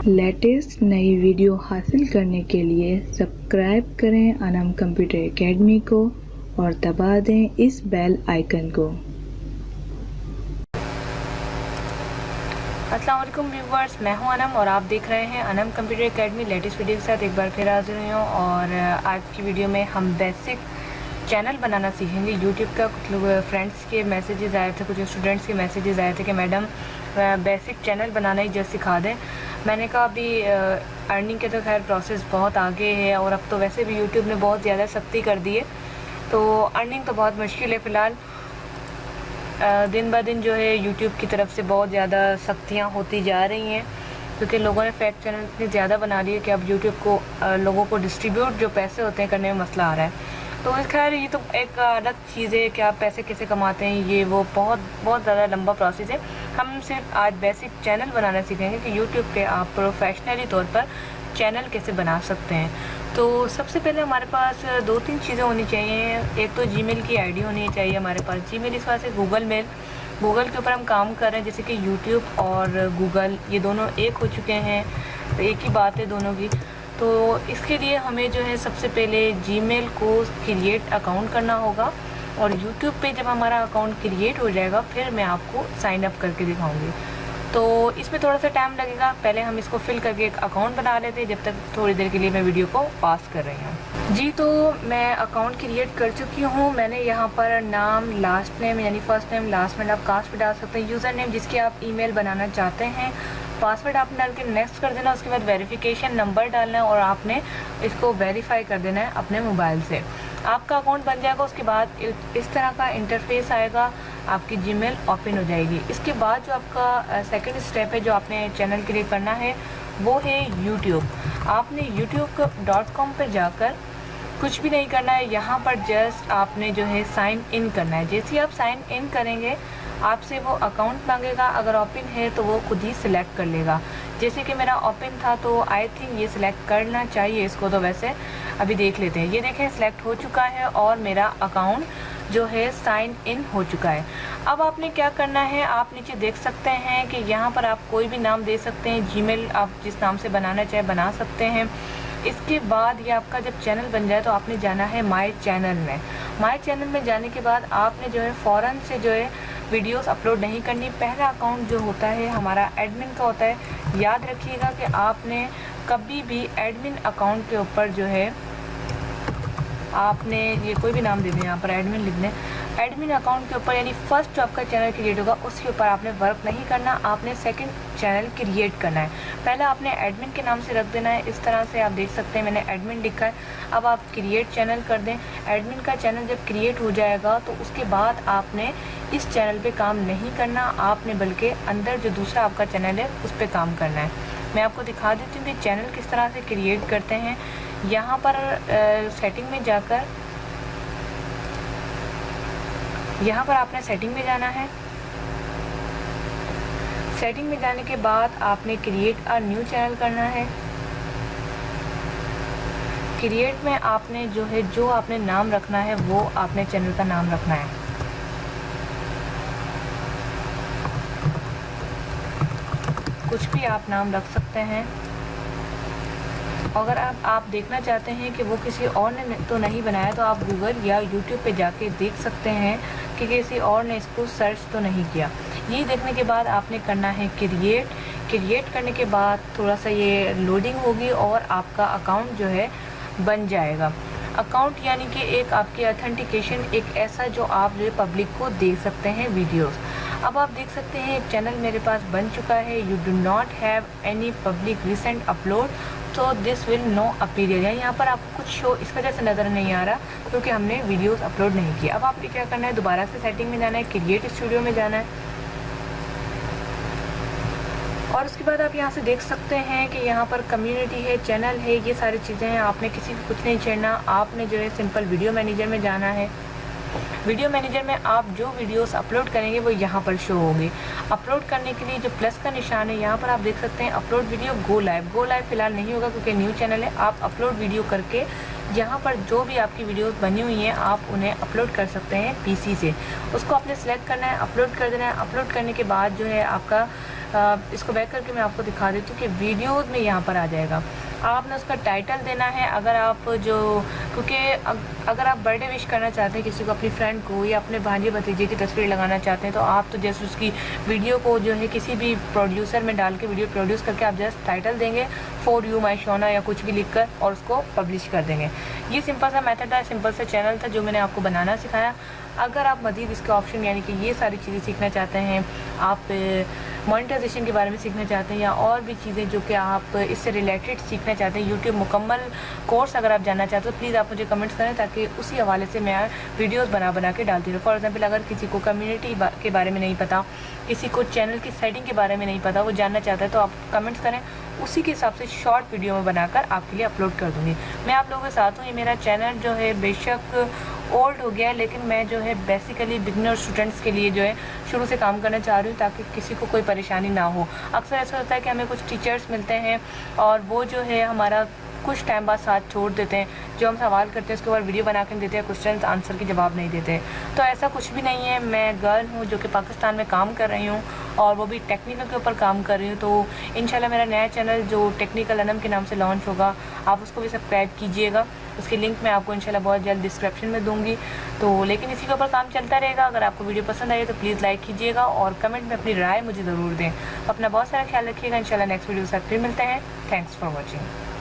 Latest नई video हासिल करने के लिए सब्सक्राइब करें अनम कंप्यूटर एकेडमी को और दबा दें इस बेल आइकन को। अस्सलाम वालेकुम व्यूवर्स, मैं हूं अनम और आप देख रहे हैं Anam computer academy latest video के साथ एक बार फिर हाजिर हुई हूँ। और आज की वीडियो में हम बेसिक चैनल बनाना सीखेंगे यूट्यूब का। कुछ लोग फ्रेंड्स के मैसेजेस आए थे, कुछ स्टूडेंट्स के मैसेजेस आए थे कि मैडम बेसिक चैनल बनाना ही जस्ट सिखा दें। मैंने कहा अभी अर्निंग के तो खैर प्रोसेस बहुत आगे है और अब तो वैसे भी यूट्यूब ने बहुत ज़्यादा सख्ती कर दी है, तो अर्निंग तो बहुत मुश्किल है फ़िलहाल। दिन ब दिन जो है यूट्यूब की तरफ से बहुत ज़्यादा सख्तियाँ होती जा रही हैं, क्योंकि लोगों ने फेक चैनल इतने ज़्यादा बना लिए कि अब यूट्यूब को लोगों को डिस्ट्रीब्यूट जो पैसे होते हैं करने में मसला आ रहा है। तो खैर ये तो एक अलग चीज़ है कि आप पैसे कैसे कमाते हैं, ये वो बहुत ज़्यादा लंबा प्रोसेस है। हम सिर्फ आज बेसिक चैनल बनाना सीखेंगे कि यूट्यूब पे आप प्रोफेशनली तौर पर चैनल कैसे बना सकते हैं। तो सबसे पहले हमारे पास 2-3 चीज़ें होनी चाहिए। एक तो जीमेल की आईडी होनी चाहिए हमारे पास। जीमेल इस बात से गूगल के ऊपर हम काम कर रहे हैं, जैसे कि यूट्यूब और गूगल ये दोनों एक हो चुके हैं, तो एक ही बात है दोनों की। तो इसके लिए हमें जो है सबसे पहले जीमेल को क्रिएट अकाउंट करना होगा, और यूट्यूब पे जब हमारा अकाउंट क्रिएट हो जाएगा फिर मैं आपको साइन अप करके दिखाऊंगी। तो इसमें थोड़ा सा टाइम लगेगा, पहले हम इसको फिल करके एक अकाउंट बना लेते हैं, जब तक थोड़ी देर के लिए मैं वीडियो को पास कर रही हूँ। जी, तो मैं अकाउंट क्रिएट कर चुकी हूँ। मैंने यहाँ पर नाम, लास्ट नेम यानी फर्स्ट नेम, लास्ट नेम, आप कास्ट भी डाल सकते हैं, यूज़र नेम जिसकी आप ईमेल बनाना चाहते हैं, पासवर्ड आपने डाल के नेक्स्ट कर देना। उसके बाद वेरिफिकेशन नंबर डालना है और आपने इसको वेरीफाई कर देना है अपने मोबाइल से। आपका अकाउंट बन जाएगा। उसके बाद इस तरह का इंटरफेस आएगा, आपकी जीमेल ओपन हो जाएगी। इसके बाद जो आपका सेकंड स्टेप है जो आपने चैनल क्रिएट करना है वो है यूट्यूब। आपने youtube.com पर जाकर कुछ भी नहीं करना है, यहाँ पर जस्ट आपने जो है साइन इन करना है। जैसे ही आप साइन इन करेंगे आपसे वो अकाउंट मांगेगा, अगर ओपन है तो वो खुद ही सिलेक्ट कर लेगा। जैसे कि मेरा ओपन था तो आई थिंक ये सिलेक्ट करना चाहिए इसको, तो वैसे अभी देख लेते हैं। ये देखें सिलेक्ट हो चुका है और मेरा अकाउंट जो है साइन इन हो चुका है। अब आपने क्या करना है, आप नीचे देख सकते हैं कि यहाँ पर आप कोई भी नाम दे सकते हैं, जीमेल आप जिस नाम से बनाना चाहे बना सकते हैं। इसके बाद ये आपका जब चैनल बन जाए तो आपने जाना है माय चैनल में। माय चैनल में जाने के बाद आपने जो है फ़ौरन से जो है वीडियोस अपलोड नहीं करनी। पहला अकाउंट जो होता है हमारा एडमिन का होता है। याद रखिएगा कि आपने कभी भी एडमिन अकाउंट के ऊपर जो है आपने ये कोई भी नाम दे दें, यहाँ पर एडमिन लिख दें। एडमिन अकाउंट के ऊपर यानी फर्स्ट जो आपका चैनल क्रिएट होगा उसके ऊपर आपने वर्क नहीं करना, आपने सेकंड चैनल क्रिएट करना है। पहले आपने एडमिन के नाम से रख देना है। इस तरह से आप देख सकते हैं मैंने एडमिन लिखा है। अब आप क्रिएट चैनल कर दें। एडमिन का चैनल जब क्रिएट हो जाएगा तो उसके बाद आपने इस चैनल पे काम नहीं करना, आपने बल्कि अंदर जो दूसरा आपका चैनल है उस पर काम करना है। मैं आपको दिखा देती हूँ कि चैनल किस तरह से क्रिएट करते हैं। यहाँ पर सेटिंग में जाकर यहाँ पर आपने सेटिंग में जाना है। सेटिंग में जाने के बाद आपने क्रिएट अ न्यू चैनल करना है। क्रिएट में आपने जो आपने नाम रखना है वो आपने चैनल का नाम रखना है। कुछ भी आप नाम रख सकते हैं। अगर आप देखना चाहते हैं कि वो किसी और ने तो नहीं बनाया तो आप गूगल या यूट्यूब पे जाके देख सकते हैं कि किसी और ने इसको सर्च तो नहीं किया। ये देखने के बाद आपने करना है क्रिएट करने के बाद थोड़ा सा ये लोडिंग होगी और आपका अकाउंट जो है बन जाएगा। अकाउंट यानी कि एक आपकी ऑथेंटिकेशन, एक ऐसा जो आप जो पब्लिक को दे सकते हैं वीडियोस। अब आप देख सकते हैं एक चैनल मेरे पास बन चुका है। You do not have any public recent upload तो दिस विल नो अपीरियर। यहाँ पर आपको कुछ शो इस वजह से नज़र नहीं आ रहा क्योंकि हमने वीडियोस अपलोड नहीं किया। अब आपने क्या करना है, दोबारा से सेटिंग में जाना है, क्रिएट स्टूडियो में जाना है, और उसके बाद आप यहाँ से देख सकते हैं कि यहाँ पर कम्युनिटी है, चैनल है, ये सारी चीज़ें हैं। आपने किसी को कुछ नहीं छेड़ना, आपने जो है सिंपल वीडियो मैनेजर में जाना है। वीडियो मैनेजर में आप जो वीडियोस अपलोड करेंगे वो यहाँ पर शो होंगे। अपलोड करने के लिए जो प्लस का निशान है यहाँ पर आप देख सकते हैं अपलोड वीडियो गो लाइव फिलहाल नहीं होगा क्योंकि न्यू चैनल है। आप अपलोड वीडियो करके यहाँ पर जो भी आपकी वीडियोस बनी हुई हैं आप उन्हें अपलोड कर सकते हैं पीसी से। उसको आपने सेलेक्ट करना है, अपलोड कर देना है। अपलोड करने के बाद जो है आपका इसको बैक करके मैं आपको दिखा देती हूँ कि वीडियोज़ में यहाँ पर आ जाएगा। आपने उसका टाइटल देना है। अगर आप क्योंकि अगर आप बर्थडे विश करना चाहते हैं किसी को, अपनी फ्रेंड को या अपने भांजे भतीजे की तस्वीर लगाना चाहते हैं, तो आप तो जैसे उसकी वीडियो को जो है किसी भी प्रोड्यूसर में डाल के वीडियो प्रोड्यूस करके आप जस्ट टाइटल देंगे फॉर यू माई शोना या कुछ भी लिखकर और उसको पब्लिश कर देंगे। ये सिंपल सा मेथड था, सिंपल सा चैनल था जो मैंने आपको बनाना सिखाया। अगर आप मज़ीद इसके ऑप्शन यानी कि ये सारी चीज़ें सीखना चाहते हैं, आप मोनेटाइजेशन के बारे में सीखना चाहते हैं या और भी चीज़ें जो कि आप इससे रिलेटेड सीखना चाहते हैं, यूट्यूब मुकम्मल कोर्स अगर आप जानना चाहते हो तो प्लीज़ आप मुझे कमेंट्स करें, ताकि उसी हवाले से मैं वीडियोस बना के डालती रहूँ। फॉर एग्जांपल अगर किसी को कम्युनिटी के बारे में नहीं पता, किसी को चैनल की सेटिंग के बारे में नहीं पता, वो जानना चाहता है, तो आप कमेंट्स करें, उसी के हिसाब से शॉर्ट वीडियो में बनाकर आपके लिए अपलोड कर दूँगी। मैं आप लोगों के साथ हूँ। ये मेरा चैनल जो है बेशक ओल्ड हो गया है, लेकिन मैं जो है बेसिकली बिगनर स्टूडेंट्स के लिए जो है शुरू से काम करना चाह रही हूँ, ताकि किसी को कोई परेशानी ना हो। अक्सर ऐसा होता है कि हमें कुछ टीचर्स मिलते हैं और वो जो है हमारा कुछ टाइम बाद साथ छोड़ देते हैं, जो हम सवाल करते हैं उसके बाद वीडियो बना कर देते हैं, क्वेश्चन आंसर के जवाब नहीं देते। तो ऐसा कुछ भी नहीं है। मैं गर्ल हूँ जो कि पाकिस्तान में काम कर रही हूँ और वो भी टेक्निकल के ऊपर काम कर रही हूँ। तो इंशाल्लाह मेरा नया चैनल जो टेक्निकल अनम के नाम से लॉन्च होगा, आप उसको भी सब्सक्राइब कीजिएगा। उसकी लिंक मैं आपको इंशाल्लाह बहुत जल्द डिस्क्रिप्शन में दूंगी। तो लेकिन इसी के ऊपर काम चलता रहेगा। अगर आपको वीडियो पसंद आई तो प्लीज़ लाइक कीजिएगा और कमेंट में अपनी राय मुझे ज़रूर दें। अपना बहुत सारा ख्याल रखिएगा। इंशाल्लाह नेक्स्ट वीडियो के साथ फिर मिलते हैं। Thanks for watching.